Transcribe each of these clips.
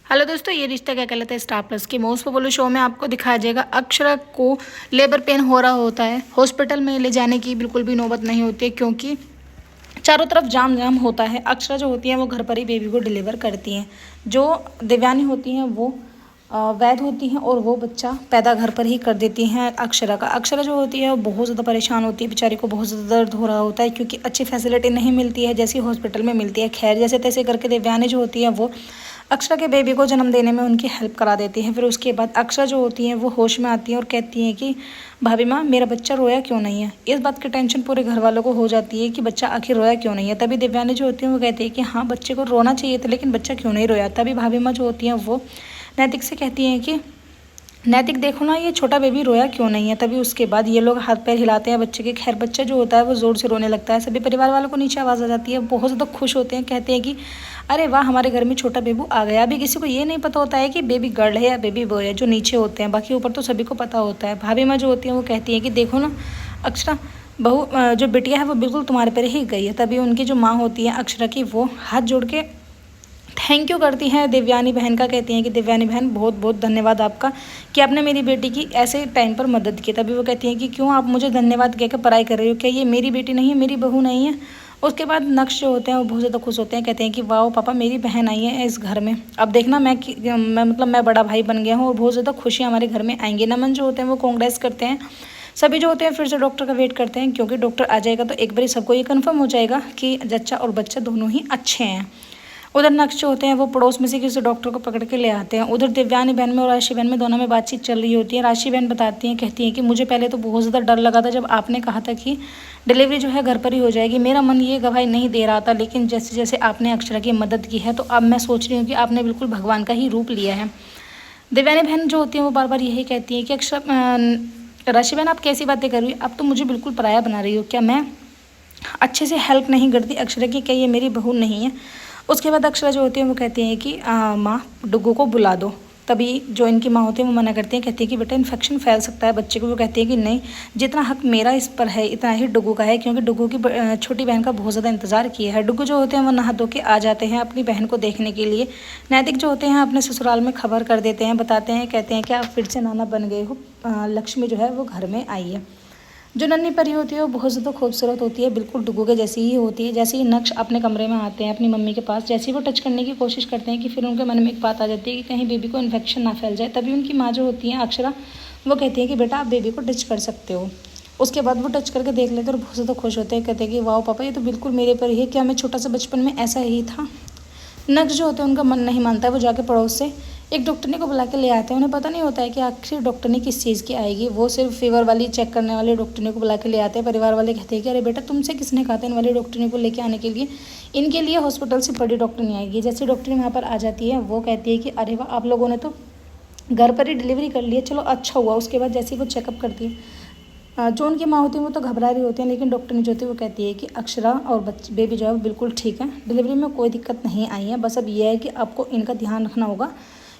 Hello दोस्तों, ये रिश्ता क्या कहलाता है स्टार प्लस के मोस्ट पॉपुलर शो में आपको दिखाया जाएगा। अक्षरा को लेबर पेन हो रहा होता है। हॉस्पिटल में ले जाने की बिल्कुल भी नौबत नहीं होती है क्योंकि चारों तरफ जाम जाम होता है। अक्षरा जो होती है वो घर पर ही बेबी को डिलीवर करती हैं। जो दिव्यानी होती हैं वो वैद होती हैं और वो बच्चा पैदा घर पर ही कर देती हैं अक्षरा का। अक्षरा जो होती है वो बहुत ज़्यादा परेशान होती है, बेचारी को बहुत ज़्यादा दर्द हो रहा होता है क्योंकि अच्छी फैसिलिटी नहीं मिलती है जैसी हॉस्पिटल में मिलती है। खैर, जैसे तैसे करके दिव्यानी जो होती है वो अक्षरा के बेबी को जन्म देने में उनकी हेल्प करा देती है। फिर उसके बाद अक्षरा जो होती है वो होश में आती है और कहती हैं कि भाभी माँ, मेरा बच्चा रोया क्यों नहीं है। इस बात की टेंशन पूरे घर वालों को हो जाती है कि बच्चा आखिर रोया क्यों नहीं है। तभी दिव्यानी जो होती है वो कहती है कि हाँ, बच्चे को रोना चाहिए था लेकिन बच्चा क्यों नहीं रोया। तभी भाभी माँ जो होती हैं वो नैतिक से कहती हैं कि नैतिक देखो ना, ये छोटा बेबी रोया क्यों नहीं है। तभी उसके बाद ये लोग हाथ पैर हिलाते हैं बच्चे के। खैर, बच्चा जो होता है वो ज़ोर से रोने लगता है। सभी परिवार वालों को नीचे आवाज़ आ जाती है, बहुत ज़्यादा खुश होते हैं, कहते हैं कि अरे वाह, हमारे घर में छोटा बेबू आ गया। अभी किसी को ये नहीं पता होता है कि बेबी गर्ल है या बेबी बॉय है, जो नीचे होते हैं। बाकी ऊपर तो सभी को पता होता है। भाभी माँ जो होती है वो कहती है कि देखो ना अक्षरा, बहू जो बिटिया है वो बिल्कुल तुम्हारे पर ही गई है। तभी उनकी जो माँ होती है अक्षरा की, वो हाथ जोड़ के थैंक यू करती हैं दिव्यानी बहन का। कहती हैं कि दिव्यानी बहन, बहुत बहुत धन्यवाद आपका कि आपने मेरी बेटी की ऐसे टाइम पर मदद की। तभी वो कहती हैं कि क्यों आप मुझे धन्यवाद कहकर पराई कर रही हो, क्या ये मेरी बेटी नहीं है, मेरी बहू नहीं है। उसके बाद नक्श जो होते हैं वो बहुत ज़्यादा खुश होते हैं, कहते हैं कि वाह पापा, मेरी बहन आई है इस घर में। अब देखना मैं बड़ा भाई बन गया हूँ और बहुत ज़्यादा खुशियाँ हमारे घर में आएंगी। नमन जो होते हैं वो कांग्रेस करते हैं। सभी जो होते हैं फिर से डॉक्टर का वेट करते हैं क्योंकि डॉक्टर आ जाएगा तो एक बार सबको ये कन्फर्म हो जाएगा कि जच्चा और बच्चा दोनों ही अच्छे हैं। उधर नक्श जो होते हैं वो पड़ोस में से किसी डॉक्टर को पकड़ के ले आते हैं। उधर दिव्यानी बहन में और राशि बहन में दोनों में बातचीत चल रही होती है। राशि बहन बताती हैं, कहती हैं कि मुझे पहले तो बहुत ज़्यादा डर लगा था जब आपने कहा था कि डिलीवरी जो है घर पर ही हो जाएगी। मेरा मन ये गवाही नहीं दे रहा था, लेकिन जैसे जैसे आपने अक्षरा की मदद की है तो अब मैं सोच रही हूँ कि आपने बिल्कुल भगवान का ही रूप लिया है। दिव्यानी बहन जो होती है वो बार बार यही कहती है कि राशि बहन, आप कैसी बातें कर रही हो, अब तो मुझे बिल्कुल पराया बना रही हो। क्या मैं अच्छे से हेल्प नहीं करती अक्षरा की, क्या ये मेरी बहू नहीं है। उसके बाद अक्षरा जो होती है वो कहती हैं कि माँ, डुग्गू को बुला दो। तभी जो इनकी माँ होती है वो मना करती हैं, कहती है कि बेटा इन्फेक्शन फैल सकता है बच्चे को। वो कहती है कि नहीं, जितना हक मेरा इस पर है इतना ही डुग्गू का है क्योंकि डुग्गू की छोटी बहन का बहुत ज़्यादा इंतजार किया है। डुग्गू जो होते हैं वो नहा धो के आ जाते हैं अपनी बहन को देखने के लिए। नैतिक जो होते हैं अपने ससुराल में खबर कर देते हैं, बताते हैं, कहते हैं कि आप फिर से नाना बन गए हो, लक्ष्मी जो है वो घर में आई है। जो नन्ही परी होती है वो बहुत ज़्यादा खूबसूरत होती है, बिल्कुल डुग्गू के जैसी ही होती है। जैसे ही नक्श अपने कमरे में आते हैं अपनी मम्मी के पास, जैसे ही वो टच करने की कोशिश करते हैं कि फिर उनके मन में एक बात आ जाती है कि कहीं बेबी को इन्फेक्शन ना फैल जाए। तभी उनकी माँ जो होती है अक्षरा, वो कहती है कि बेटा आप बेबी को टच कर सकते हो। उसके बाद वो टच करके देख लेते हैं और बहुत ज़्यादा खुश होते हैं, कहते हैं कि वाह पापा, ये तो बिल्कुल मेरे पर ही है, क्या मैं छोटा सा बचपन में ऐसा ही था। नक्श जो होते हैं उनका मन नहीं मानता है, वो जाके पड़ोस से एक डॉक्टरनी को बुला के ले आते हैं। उन्हें पता नहीं होता है कि आखिर डॉक्टरनी किस चीज़ की आएगी। वो सिर्फ फीवर वाली चेक करने वाली डॉक्टरनी को बुला के ले आते हैं। परिवार वाले कहते हैं कि अरे बेटा, तुमसे किसने कहा था इन वाली डॉक्टरनी को लेके आने के लिए, इनके लिए हॉस्पिटल से बड़ी डॉक्टरनी आएगी। जैसे डॉक्टरनी वहाँ पर आ जाती है वो कहती है कि अरे वाह, आप लोगों ने तो घर पर ही डिलीवरी कर ली है, चलो अच्छा हुआ। उसके बाद जैसे ही वो चेकअप करती है, जो उनकी माँ होती है वो तो घबरा रही होती है, लेकिन डॉक्टर जो होती है वो कहती है कि अक्षरा और बच्चे बेबी जो है वो बिल्कुल ठीक है, डिलीवरी में कोई दिक्कत नहीं आई है। बस अब ये है कि आपको इनका ध्यान रखना होगा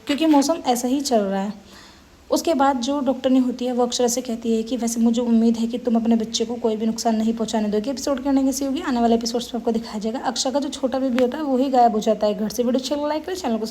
क्योंकि मौसम ऐसा ही चल रहा है। उसके बाद जो डॉक्टरनी होती है वो अक्षरा से कहती है कि वैसे मुझे उम्मीद है कि तुम अपने बच्चे को कोई भी नुकसान नहीं पहुंचाने दोगे। एपिसोड की एंडिंग कैसी होगी, आने वाले एपिसोड्स में आपको दिखाया जाएगा। अक्षरा का जो छोटा बेबी होता है वही गायब हो जाता है घर से। वीडियो अच्छा लाइक करें, चैनल को